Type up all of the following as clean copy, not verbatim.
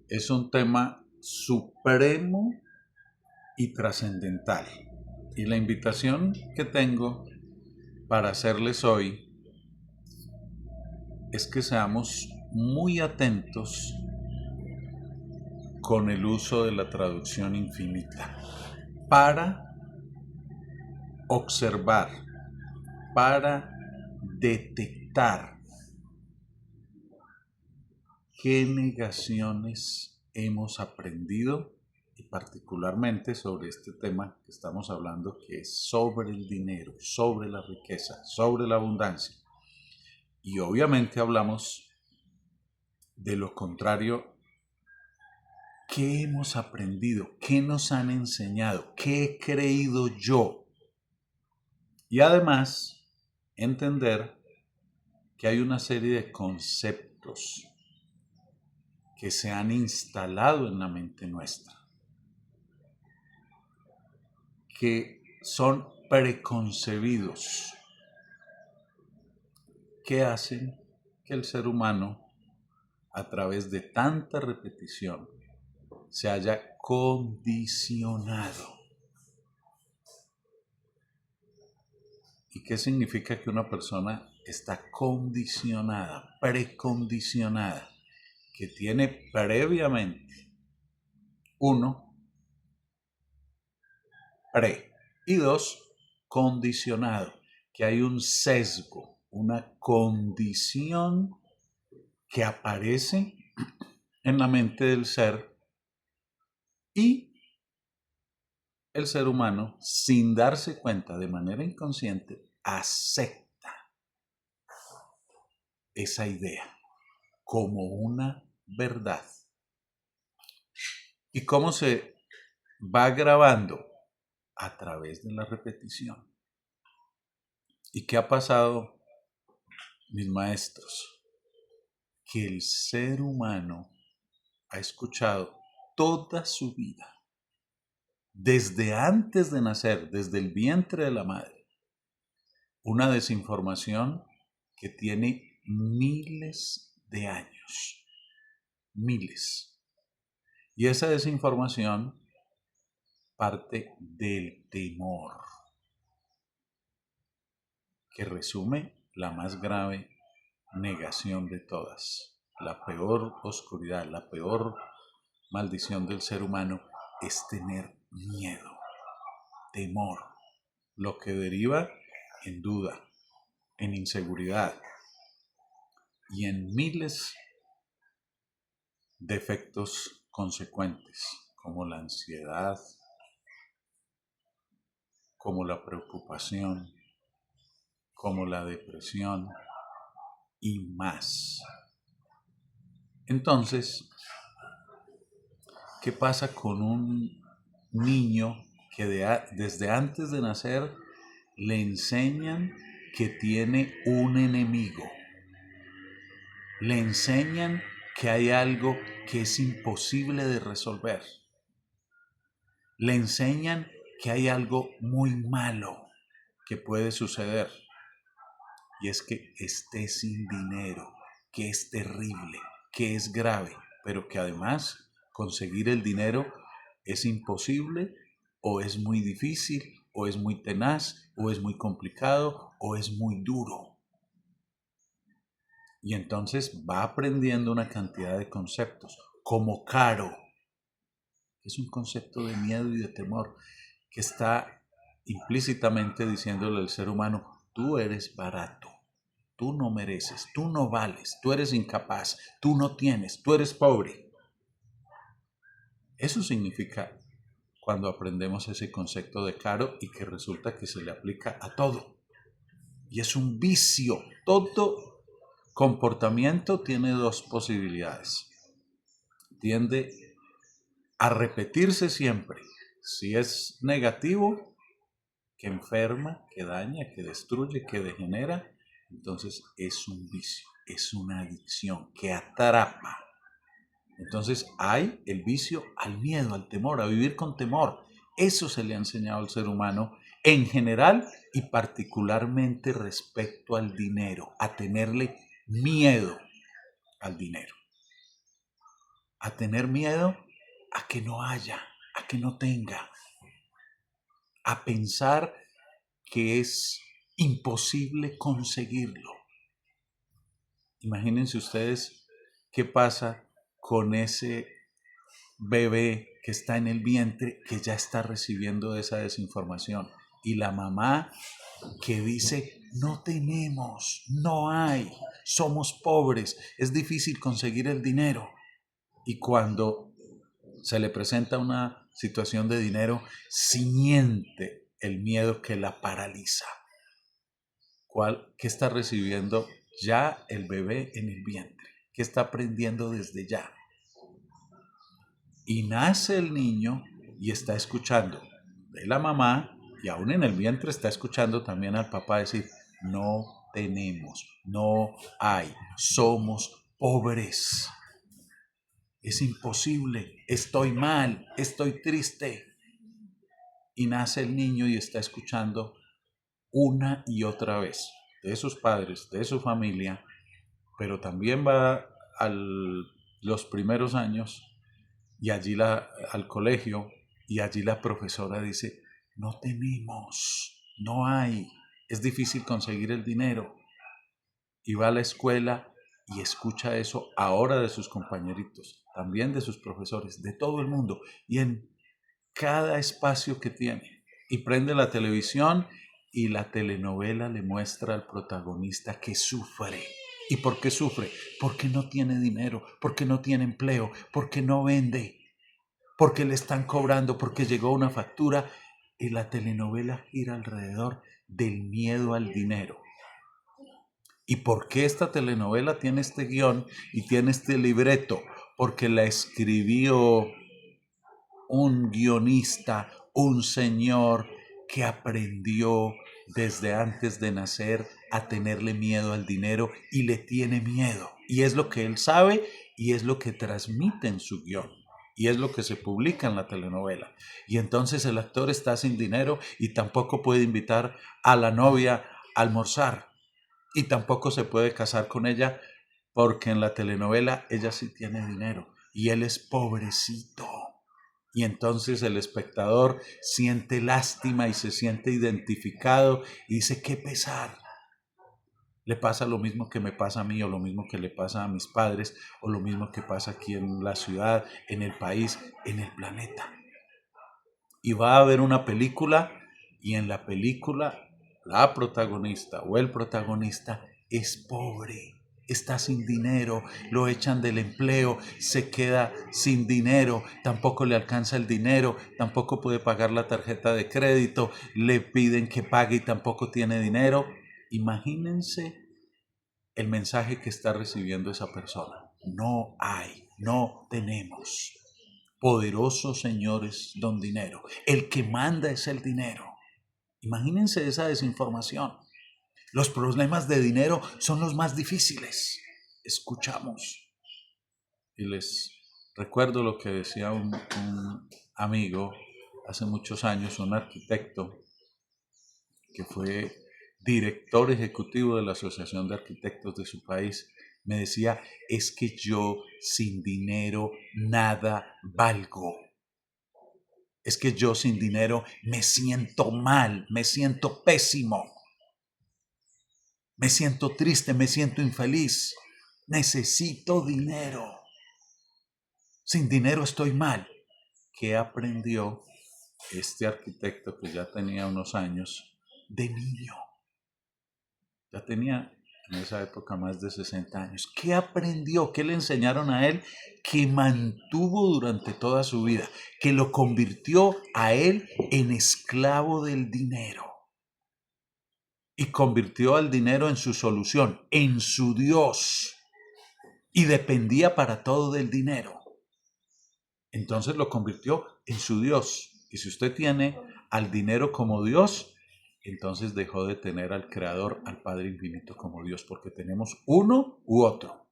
es un tema supremo y trascendental. Y la invitación que tengo para hacerles hoy es que seamos muy atentos con el uso de la traducción infinita para observar, para detectar qué negaciones hemos aprendido y particularmente sobre este tema que estamos hablando, que es sobre el dinero, sobre la riqueza, sobre la abundancia. Y obviamente hablamos de lo contrario. ¿Qué hemos aprendido? ¿Qué nos han enseñado? ¿Qué he creído yo? Y además, entender que hay una serie de conceptos que se han instalado en la mente nuestra, que son preconcebidos, que hacen que el ser humano, a través de tanta repetición, se haya condicionado. ¿Y qué significa que una persona está condicionada, precondicionada? Que tiene previamente, uno, pre, y dos, condicionado, que hay un sesgo, una condición que aparece en la mente del ser y el ser humano, sin darse cuenta de manera inconsciente, acepta esa idea como una verdad. ¿Y cómo se va grabando? A través de la repetición. ¿Y qué ha pasado, mis maestros? Que el ser humano ha escuchado toda su vida, desde antes de nacer, desde el vientre de la madre, una desinformación que tiene miles de años, miles. Y esa desinformación parte del temor, que resume la más grave negación de todas. La peor oscuridad, la peor maldición del ser humano es tener miedo, temor, lo que deriva en duda, en inseguridad y en miles de efectos consecuentes, como la ansiedad, como la preocupación, como la depresión y más. Entonces, ¿qué pasa con un niño que desde antes de nacer le enseñan que tiene un enemigo? Le enseñan que hay algo que es imposible de resolver. Le enseñan que hay algo muy malo que puede suceder. Y es que esté sin dinero, que es terrible, que es grave, pero que además conseguir el dinero es imposible o es muy difícil o es muy tenaz o es muy complicado o es muy duro. Y entonces va aprendiendo una cantidad de conceptos, como caro, que es un concepto de miedo y de temor, que está implícitamente diciéndole al ser humano, tú eres barato, tú no mereces, tú no vales, tú eres incapaz, tú no tienes, tú eres pobre. Eso significa cuando aprendemos ese concepto de caro y que resulta que se le aplica a todo. Y es un vicio. Todo comportamiento tiene dos posibilidades. Tiende a repetirse siempre. Si es negativo, que enferma, que daña, que destruye, que degenera, entonces es un vicio, es una adicción que atrapa. Entonces hay el vicio al miedo, al temor, a vivir con temor. Eso se le ha enseñado al ser humano en general y particularmente respecto al dinero, a tenerle miedo al dinero. a tener miedo a que no haya, a que no tenga, a pensar que es imposible conseguirlo. Imagínense ustedes qué pasa con ese bebé que está en el vientre que ya está recibiendo esa desinformación y la mamá que dice no tenemos, no hay, somos pobres, es difícil conseguir el dinero y cuando se le presenta una situación de dinero siente el miedo que la paraliza. ¿Qué está recibiendo ya el bebé en el vientre? ¿Qué está aprendiendo desde ya? Y nace el niño y está escuchando de la mamá y aún en el vientre está escuchando también al papá decir, no tenemos, no hay, somos pobres, es imposible, estoy mal, estoy triste. Y nace el niño y está escuchando una y otra vez de sus padres, de su familia, pero también va a los primeros años y allí al colegio y allí la profesora dice, no tenemos, no hay, es difícil conseguir el dinero. Y va a la escuela y escucha eso ahora de sus compañeritos, también de sus profesores, de todo el mundo y en cada espacio que tiene. Y prende la televisión y la telenovela le muestra al protagonista que sufre. ¿Y por qué sufre? Porque no tiene dinero, porque no tiene empleo, porque no vende, porque le están cobrando, porque llegó una factura y la telenovela gira alrededor del miedo al dinero. ¿Y por qué esta telenovela tiene este guión y tiene este libreto? Porque la escribió un guionista, un señor que aprendió desde antes de nacer a tenerle miedo al dinero y le tiene miedo. Y es lo que él sabe y es lo que transmite en su guión. Y es lo que se publica en la telenovela. Y entonces el actor está sin dinero y tampoco puede invitar a la novia a almorzar. Y tampoco se puede casar con ella porque en la telenovela ella sí tiene dinero y él es pobrecito. Y entonces el espectador siente lástima y se siente identificado y dice, qué pesar. Le pasa lo mismo que me pasa a mí o lo mismo que le pasa a mis padres o lo mismo que pasa aquí en la ciudad, en el país, en el planeta. Y va a ver una película y en la película la protagonista o el protagonista es pobre, está sin dinero, lo echan del empleo, se queda sin dinero, tampoco le alcanza el dinero, tampoco puede pagar la tarjeta de crédito, le piden que pague y tampoco tiene dinero. Imagínense el mensaje que está recibiendo esa persona. No hay, no tenemos. Poderosos señores don dinero. El que manda es el dinero. Imagínense esa desinformación. Los problemas de dinero son los más difíciles. Escuchamos. Y les recuerdo lo que decía un amigo hace muchos años, un arquitecto que fue director ejecutivo de la Asociación de Arquitectos de su país. Me decía, es que yo sin dinero nada valgo. Es que yo sin dinero me siento mal, me siento pésimo, me siento triste, me siento infeliz. Necesito dinero. Sin dinero estoy mal. ¿Qué aprendió este arquitecto que ya tenía unos años de niño? Ya tenía en esa época más de 60 años. ¿Qué aprendió? ¿Qué le enseñaron a él que mantuvo durante toda su vida? Que lo convirtió a él en esclavo del dinero. Y convirtió al dinero en su solución, en su Dios. Y dependía para todo del dinero. Entonces lo convirtió en su Dios. Y si usted tiene al dinero como Dios, entonces dejó de tener al Creador, al Padre Infinito como Dios, porque tenemos uno u otro.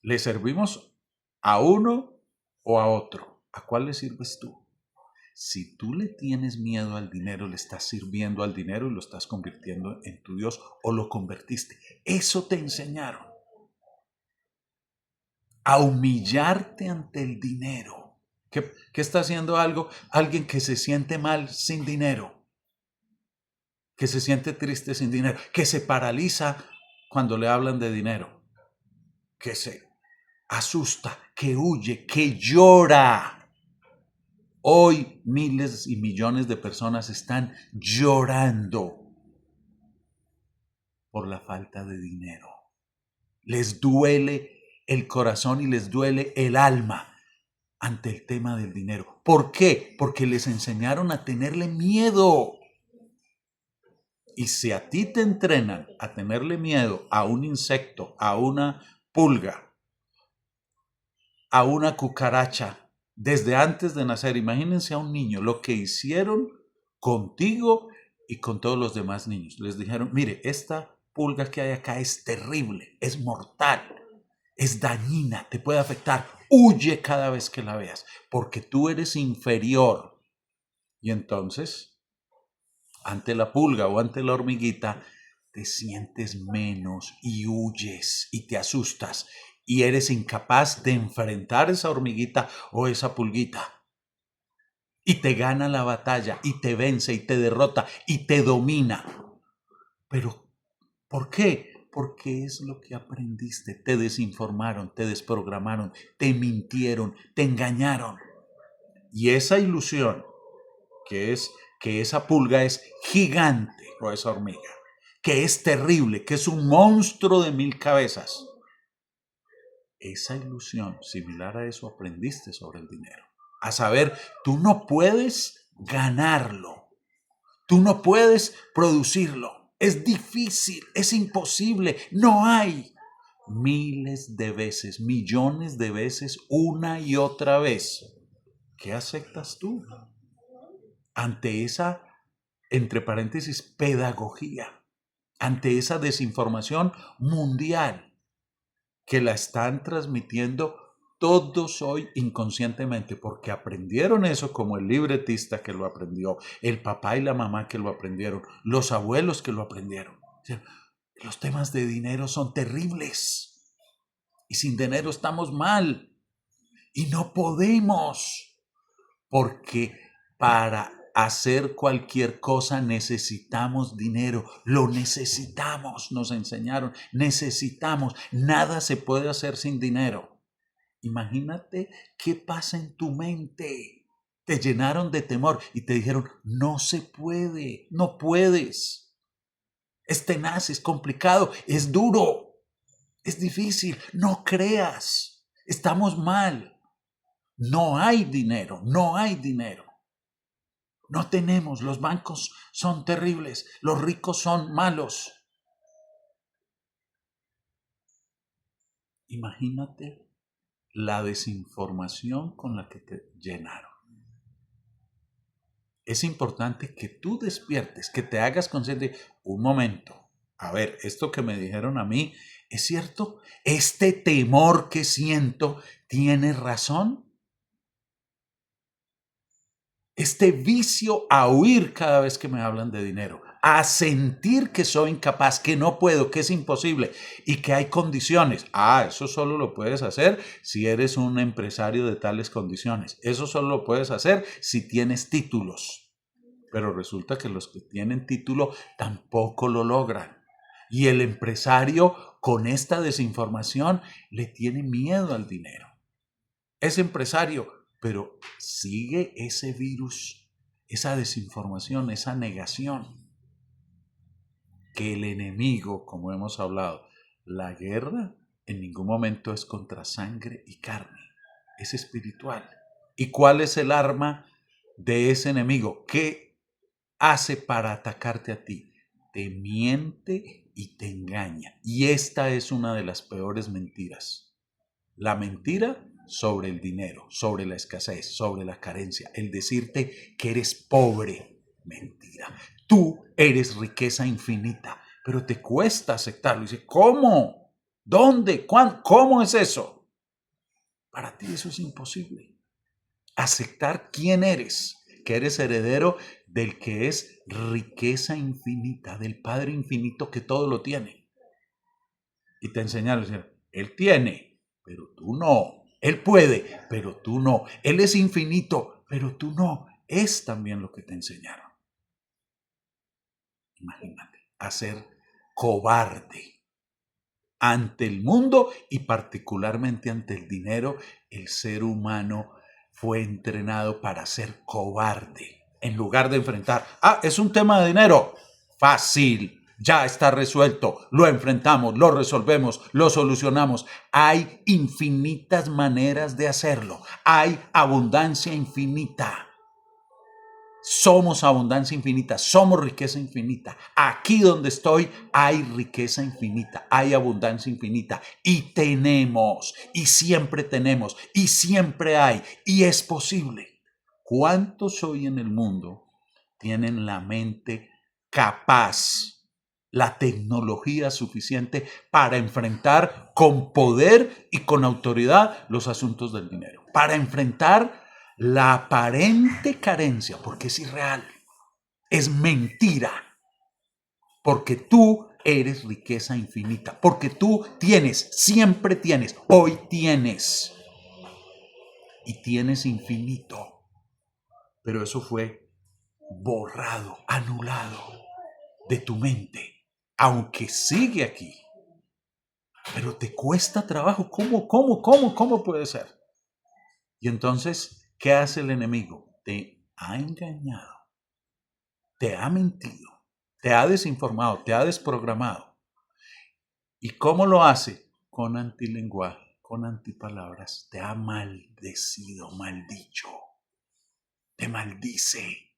¿Le servimos a uno o a otro? ¿A cuál le sirves tú? Si tú le tienes miedo al dinero, le estás sirviendo al dinero y lo estás convirtiendo en tu Dios o lo convertiste. Eso te enseñaron. a humillarte ante el dinero. ¿Qué está haciendo alguien que se siente mal sin dinero? Que se siente triste sin dinero, que se paraliza cuando le hablan de dinero, que se asusta, que huye, que llora. Hoy miles y millones de personas están llorando por la falta de dinero. Les duele el corazón y les duele el alma ante el tema del dinero. ¿Por qué? Porque les enseñaron a tenerle miedo. Y si a ti te entrenan a tenerle miedo a un insecto, a una pulga, a una cucaracha, desde antes de nacer, imagínense a un niño lo que hicieron contigo y con todos los demás niños. Les dijeron, mire, esta pulga que hay acá es terrible, es mortal, es dañina, te puede afectar. Huye cada vez que la veas, porque tú eres inferior. Y entonces, ante la pulga o ante la hormiguita, te sientes menos y huyes y te asustas y eres incapaz de enfrentar esa hormiguita o esa pulguita. Y te gana la batalla y te vence y te derrota y te domina. Pero, ¿por qué? Porque es lo que aprendiste. Te desinformaron, te desprogramaron, te mintieron, te engañaron. Y esa ilusión que es que esa pulga es gigante o esa hormiga, que es terrible, que es un monstruo de 1000 cabezas. Esa ilusión, similar a eso, aprendiste sobre el dinero. A saber, tú no puedes ganarlo, tú no puedes producirlo, es difícil, es imposible, no hay. Miles de veces, millones de veces, una y otra vez. ¿Qué aceptas tú ante esa, entre paréntesis, pedagogía, ante esa desinformación mundial que la están transmitiendo todos hoy inconscientemente, porque aprendieron eso como el libretista que lo aprendió, el papá y la mamá que lo aprendieron, los abuelos que lo aprendieron? O sea, los temas de dinero son terribles y sin dinero estamos mal y no podemos, porque para hacer cualquier cosa necesitamos dinero, lo necesitamos, nos enseñaron, necesitamos, nada se puede hacer sin dinero. Imagínate qué pasa en tu mente. Te llenaron de temor y te dijeron, no se puede, no puedes. Es tenaz, es complicado, es duro, es difícil, no creas, estamos mal. No hay dinero, no hay dinero. No tenemos, los bancos son terribles, los ricos son malos. Imagínate la desinformación con la que te llenaron. Es importante que tú despiertes, que te hagas consciente. Un momento, a ver, esto que me dijeron a mí, ¿es cierto? ¿Este temor que siento tiene razón? Este vicio a huir cada vez que me hablan de dinero, a sentir que soy incapaz, que no puedo, que es imposible y que hay condiciones. Eso solo lo puedes hacer si eres un empresario de tales condiciones. Eso solo lo puedes hacer si tienes títulos. Pero resulta que los que tienen título tampoco lo logran. Y el empresario con esta desinformación le tiene miedo al dinero. Es empresario, pero sigue ese virus, esa desinformación, esa negación, que el enemigo, como hemos hablado, la guerra en ningún momento es contra sangre y carne, es espiritual. ¿Y cuál es el arma de ese enemigo? ¿Qué hace para atacarte a ti? Te miente y te engaña. Y esta es una de las peores mentiras. La mentira sobre el dinero, sobre la escasez, sobre la carencia, el decirte que eres pobre. Mentira. Tú eres riqueza infinita, pero te cuesta aceptarlo. Dice, ¿cómo? ¿Dónde? ¿Cuándo? ¿Cómo es eso? Para ti eso es imposible. Aceptar quién eres, que eres heredero del que es riqueza infinita, del Padre infinito que todo lo tiene. Y te enseñaron, Él tiene, pero tú no. Él puede, pero tú no. Él es infinito, pero tú no. Es también lo que te enseñaron. Imagínate, a ser cobarde ante el mundo y particularmente ante el dinero. El ser humano fue entrenado para ser cobarde en lugar de enfrentar. Es un tema de dinero. Fácil. Ya está resuelto, lo enfrentamos, lo resolvemos, lo solucionamos. Hay infinitas maneras de hacerlo. Hay abundancia infinita. Somos abundancia infinita, somos riqueza infinita. Aquí donde estoy hay riqueza infinita, hay abundancia infinita. Y tenemos, y siempre hay, y es posible. ¿Cuántos hoy en el mundo tienen la mente capaz, la tecnología suficiente para enfrentar con poder y con autoridad los asuntos del dinero? Para enfrentar la aparente carencia, porque es irreal, es mentira, porque tú eres riqueza infinita, porque tú tienes, siempre tienes, hoy tienes, y tienes infinito, pero eso fue borrado, anulado de tu mente, aunque sigue aquí, pero te cuesta trabajo. ¿Cómo puede ser? Y entonces, ¿qué hace el enemigo? Te ha engañado, te ha mentido, te ha desinformado, te ha desprogramado. ¿Y cómo lo hace? Con antilenguaje, con antipalabras. Te ha maldecido, maldicho. Te maldice,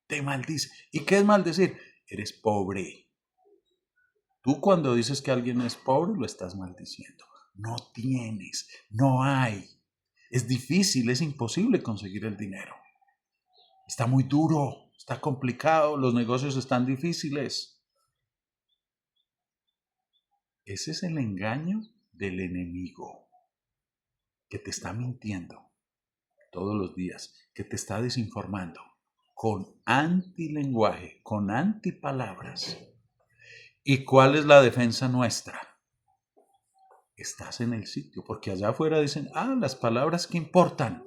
te maldice. ¿Y qué es maldecir? Eres pobre. Tú cuando dices que alguien es pobre, lo estás maldiciendo. No tienes, no hay. Es difícil, es imposible conseguir el dinero. Está muy duro, está complicado, los negocios están difíciles. Ese es el engaño del enemigo, que te está mintiendo todos los días, que te está desinformando con antilenguaje, con antipalabras. ¿Y cuál es la defensa nuestra? Estás en el sitio, porque allá afuera dicen, las palabras que importan.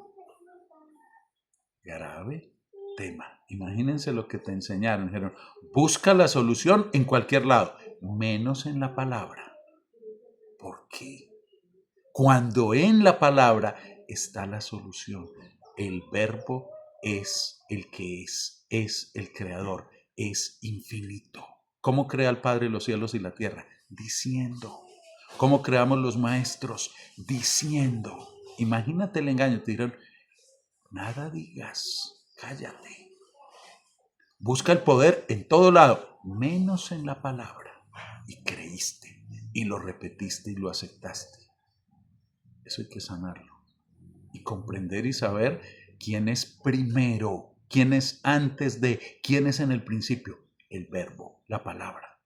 Grave tema. Imagínense lo que te enseñaron. Dijeron, busca la solución en cualquier lado, menos en la palabra. ¿Por qué? Cuando en la palabra está la solución. El verbo es el que es el creador, es infinito. ¿Cómo crea el Padre los cielos y la tierra? Diciendo. ¿Cómo creamos los maestros? Diciendo. Imagínate el engaño, te dirán, nada digas, cállate. Busca el poder en todo lado, menos en la palabra. Y creíste, y lo repetiste y lo aceptaste. Eso hay que sanarlo. Y comprender y saber quién es primero, quién es antes de, quién es en el principio. El verbo, la palabra.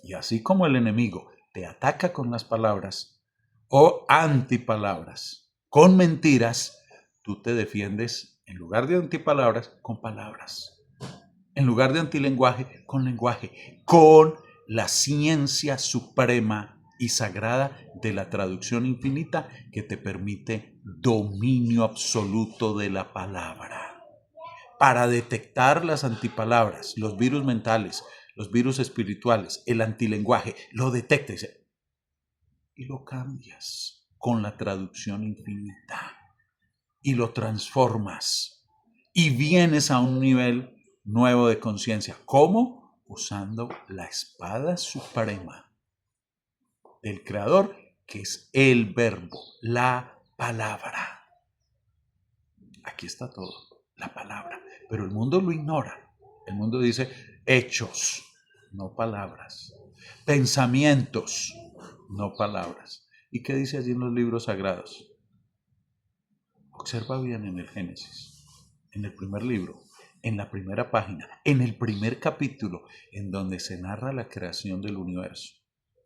Y así como el enemigo te ataca con las palabras o antipalabras, con mentiras, tú te defiendes en lugar de antipalabras, con palabras. En lugar de antilenguaje, con lenguaje. Con la ciencia suprema y sagrada de la traducción infinita que te permite dominio absoluto de la palabra. Para detectar las antipalabras, los virus mentales, los virus espirituales, el antilenguaje, lo detectas y lo cambias con la traducción infinita y lo transformas y vienes a un nivel nuevo de conciencia. ¿Cómo? Usando la espada suprema del Creador, que es el verbo, la palabra. Aquí está todo, la palabra. Pero el mundo lo ignora. El mundo dice hechos, no palabras. Pensamientos, no palabras. ¿Y qué dice allí en los libros sagrados? Observa bien en el Génesis, en el primer libro, en la primera página, en el primer capítulo, en donde se narra la creación del universo.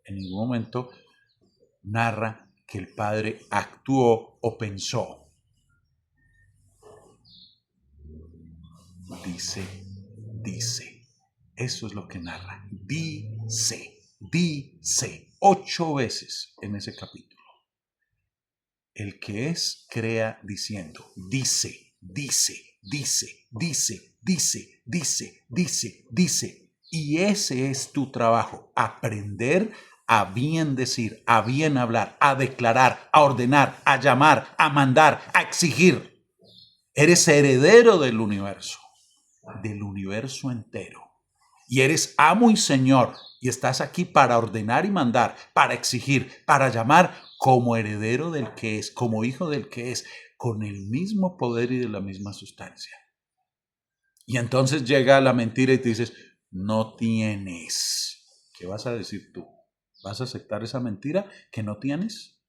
En ningún momento narra que el Padre actuó o pensó. Dice. Eso es lo que narra. Dice 8 veces en ese capítulo. El que es, crea diciendo. Dice, dice, dice, dice, dice, dice, dice, dice. Y ese es tu trabajo, aprender a bien decir, a bien hablar, a declarar, a ordenar, a llamar, a mandar, a exigir. Eres heredero del universo entero. Y eres amo y señor, y estás aquí para ordenar y mandar, para exigir, para llamar, como heredero del que es, como hijo del que es, con el mismo poder y de la misma sustancia. Y entonces llega la mentira y te dices, no tienes. ¿Qué vas a decir tú? ¿Vas a aceptar esa mentira que no tienes?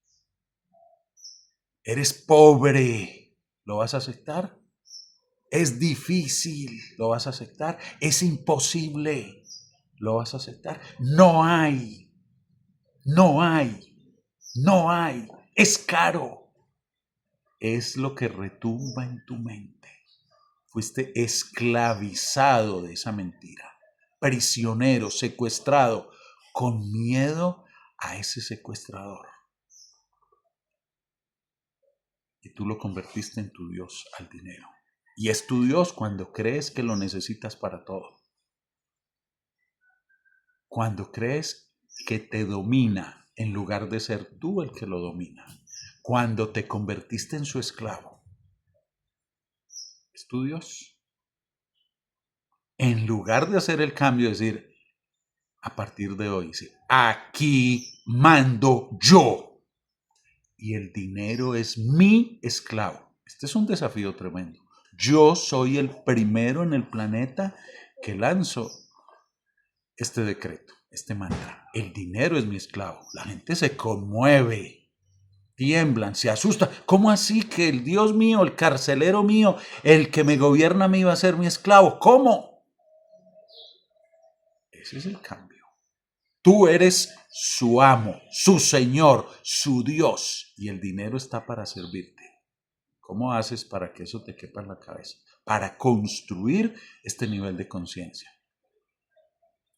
Eres pobre. ¿Lo vas a aceptar? Es difícil. ¿Lo vas a aceptar? Es imposible. ¿Lo vas a aceptar? No hay. No hay. No hay. Es caro. Es lo que retumba en tu mente. Fuiste esclavizado de esa mentira. Prisionero, secuestrado, con miedo a ese secuestrador. Y tú lo convertiste en tu Dios, al dinero. Y es tu Dios cuando crees que lo necesitas para todo. Cuando crees que te domina en lugar de ser tú el que lo domina. Cuando te convertiste en su esclavo. Es tu Dios. En lugar de hacer el cambio, decir, a partir de hoy, sí, aquí mando yo. Y el dinero es mi esclavo. Este es un desafío tremendo. Yo soy el primero en el planeta que lanzo este decreto, este mantra. El dinero es mi esclavo. La gente se conmueve, tiemblan, se asustan. ¿Cómo así que el Dios mío, el carcelero mío, el que me gobierna a mí va a ser mi esclavo? ¿Cómo? Ese es el cambio. Tú eres su amo, su señor, su Dios, y el dinero está para servirte. ¿Cómo haces para que eso te quepa en la cabeza? Para construir este nivel de conciencia.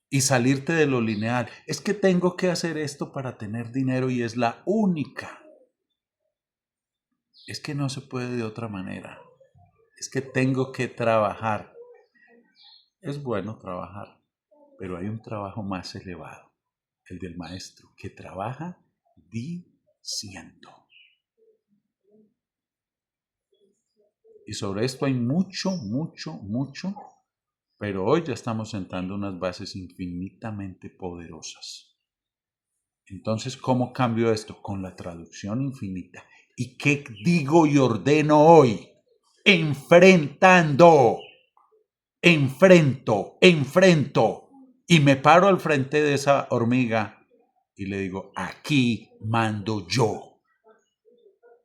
Y salirte de lo lineal. Es que tengo que hacer esto para tener dinero y es la única. Es que no se puede de otra manera. Es que tengo que trabajar. Es bueno trabajar, pero hay un trabajo más elevado, el del maestro, que trabaja diciendo. Y sobre esto hay mucho, pero hoy ya estamos sentando unas bases infinitamente poderosas. Entonces, ¿cómo cambio esto? Con la traducción infinita. ¿Y qué digo y ordeno hoy? Enfrento. Y me paro al frente de esa hormiga y le digo, aquí mando yo.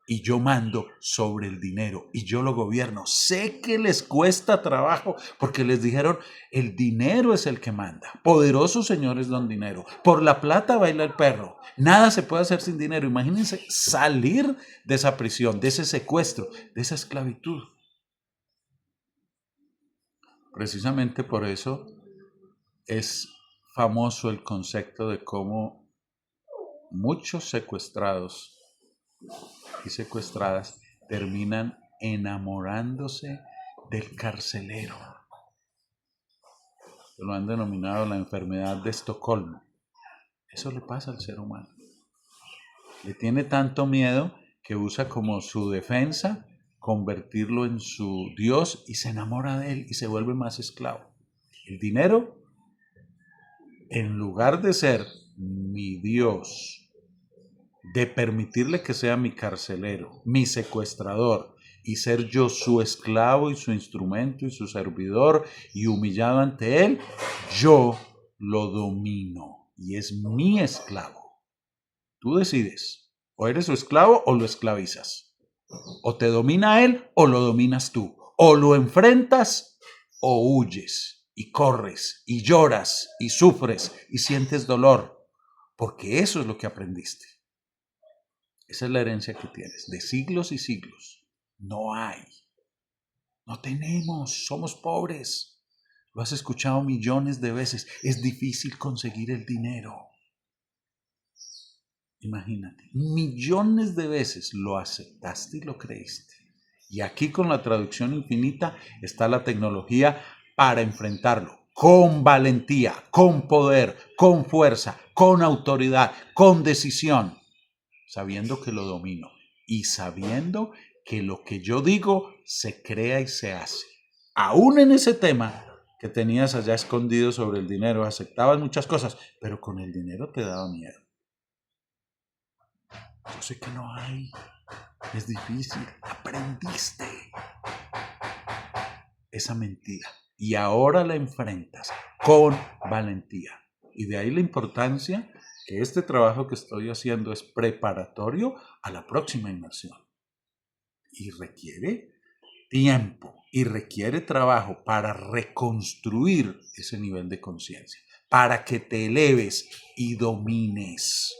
Y yo mando sobre el dinero y yo lo gobierno. Sé que les cuesta trabajo porque les dijeron, el dinero es el que manda. Poderosos señores don dinero. Por la plata baila el perro. Nada se puede hacer sin dinero. Imagínense salir de esa prisión, de ese secuestro, de esa esclavitud. Precisamente por eso es famoso el concepto de cómo muchos secuestrados y secuestradas terminan enamorándose del carcelero. Lo han denominado la enfermedad de Estocolmo. Eso le pasa al ser humano. Le tiene tanto miedo que usa como su defensa convertirlo en su Dios y se enamora de él y se vuelve más esclavo. El dinero, en lugar de ser mi Dios, de permitirle que sea mi carcelero, mi secuestrador, y ser yo su esclavo y su instrumento y su servidor y humillado ante él, yo lo domino y es mi esclavo. Tú decides, o eres su esclavo o lo esclavizas, o te domina él o lo dominas tú, o lo enfrentas o huyes y corres y lloras y sufres y sientes dolor, porque eso es lo que aprendiste. Esa es la herencia que tienes, de siglos y siglos. No hay. No tenemos, somos pobres. Lo has escuchado millones de veces. Es difícil conseguir el dinero. Imagínate, millones de veces lo aceptaste y lo creíste. Y aquí con la traducción infinita está la tecnología para enfrentarlo con valentía, con poder, con fuerza, con autoridad, con decisión, sabiendo que lo domino y sabiendo que lo que yo digo se crea y se hace. Aún en ese tema que tenías allá escondido sobre el dinero, aceptabas muchas cosas, pero con el dinero te daba miedo. Yo sé que no hay, es difícil, aprendiste esa mentira y ahora la enfrentas con valentía. Y de ahí la importancia que este trabajo que estoy haciendo es preparatorio a la próxima inmersión. Y requiere tiempo y requiere trabajo para reconstruir ese nivel de conciencia, para que te eleves y domines.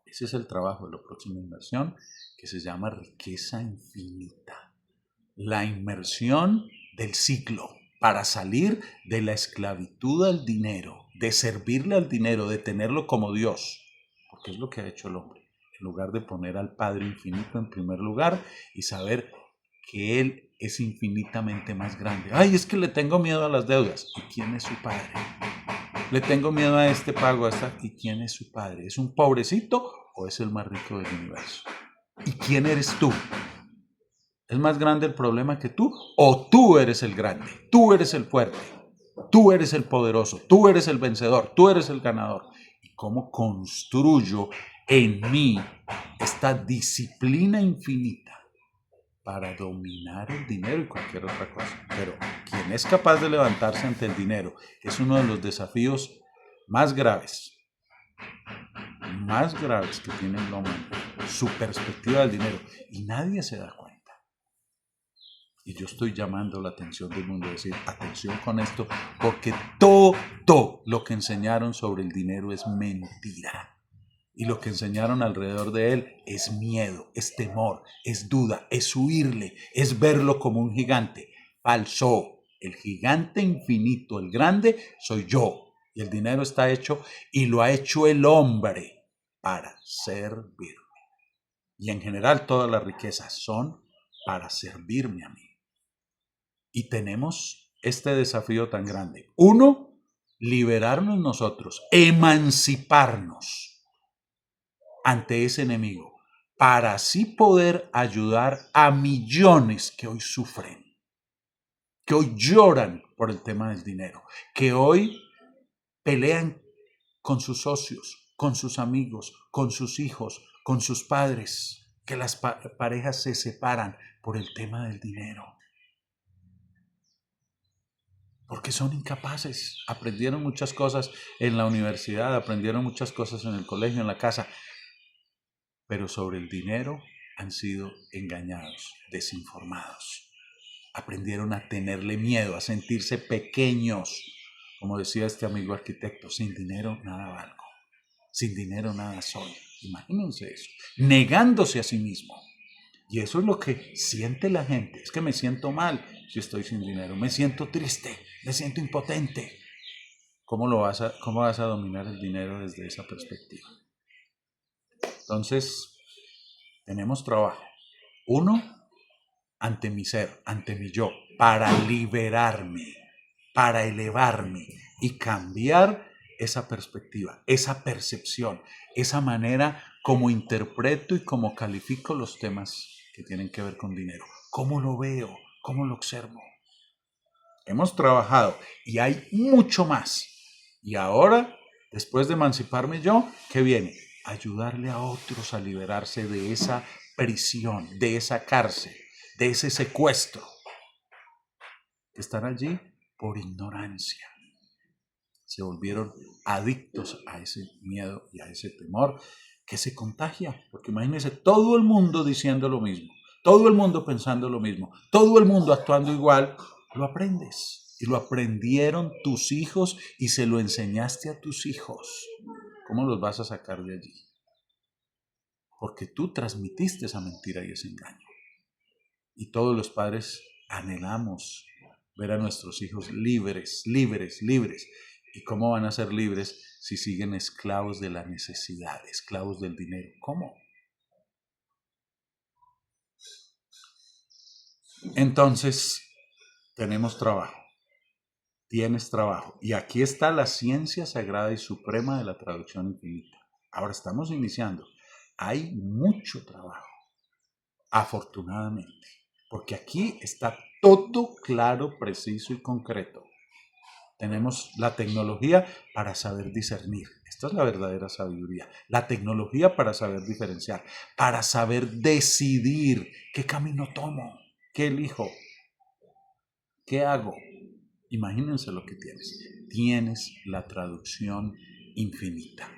Ese es el trabajo de la próxima inmersión, que se llama riqueza infinita. La inmersión del ciclo para salir de la esclavitud al dinero, de servirle al dinero, de tenerlo como Dios, porque es lo que ha hecho el hombre, en lugar de poner al Padre infinito en primer lugar y saber que Él es infinitamente más grande. Ay, es que le tengo miedo a las deudas. ¿Y quién es su Padre? Le tengo miedo a este pago, a esta. ¿Y quién es su Padre? ¿Es un pobrecito o es el más rico del universo? ¿Y quién eres tú? ¿Es más grande el problema que tú? ¿O tú eres el grande? Tú eres el fuerte. Tú eres el poderoso. Tú eres el vencedor. Tú eres el ganador. ¿Y cómo construyo en mí esta disciplina infinita para dominar el dinero y cualquier otra cosa? Pero quien es capaz de levantarse ante el dinero es uno de los desafíos más graves que tiene el hombre, su perspectiva del dinero, y nadie se da cuenta. Y yo estoy llamando la atención del mundo, decir, atención con esto, porque todo lo que enseñaron sobre el dinero es mentira. Y lo que enseñaron alrededor de él es miedo, es temor, es duda, es huirle, es verlo como un gigante. Falso. El gigante infinito, el grande, soy yo. Y el dinero está hecho y lo ha hecho el hombre para servirme. Y en general todas las riquezas son para servirme a mí. Y tenemos este desafío tan grande. Uno, liberarnos nosotros, emanciparnos ante ese enemigo, para así poder ayudar a millones que hoy sufren, que hoy lloran por el tema del dinero, que hoy pelean con sus socios, con sus amigos, con sus hijos, con sus padres, que las parejas se separan por el tema del dinero. Porque son incapaces. Aprendieron muchas cosas en la universidad, aprendieron muchas cosas en el colegio, en la casa, pero sobre el dinero han sido engañados, desinformados. Aprendieron a tenerle miedo, a sentirse pequeños. Como decía este amigo arquitecto, sin dinero nada valgo, sin dinero nada soy. Imagínense eso, negándose a sí mismo. Y eso es lo que siente la gente. Es que me siento mal si estoy sin dinero, me siento triste, me siento impotente. ¿Cómo vas a dominar el dinero desde esa perspectiva? Entonces, tenemos trabajo. Uno, ante mi ser, ante mi yo, para liberarme, para elevarme y cambiar esa perspectiva, esa percepción, esa manera como interpreto y como califico los temas que tienen que ver con dinero. ¿Cómo lo veo? ¿Cómo lo observo? Hemos trabajado y hay mucho más. Y ahora, después de emanciparme yo, ¿qué viene? Ayudarle a otros a liberarse de esa prisión, de esa cárcel, de ese secuestro. Están allí por ignorancia. Se volvieron adictos a ese miedo y a ese temor que se contagia. Porque imagínense todo el mundo diciendo lo mismo, todo el mundo pensando lo mismo, todo el mundo actuando igual. Lo aprendes. Y lo aprendieron tus hijos y se lo enseñaste a tus hijos. ¿Cómo los vas a sacar de allí? Porque tú transmitiste esa mentira y ese engaño. Y todos los padres anhelamos ver a nuestros hijos libres, libres, libres. ¿Y cómo van a ser libres si siguen esclavos de la necesidad, esclavos del dinero? ¿Cómo? Entonces, tenemos trabajo, tienes trabajo. Y aquí está la ciencia sagrada y suprema de la traducción infinita. Ahora estamos iniciando. Hay mucho trabajo, afortunadamente, porque aquí está todo claro, preciso y concreto. Tenemos la tecnología para saber discernir. Esta es la verdadera sabiduría. La tecnología para saber diferenciar, para saber decidir qué camino tomo, qué elijo, qué hago. Imagínense lo que tienes. Tienes la traducción infinita.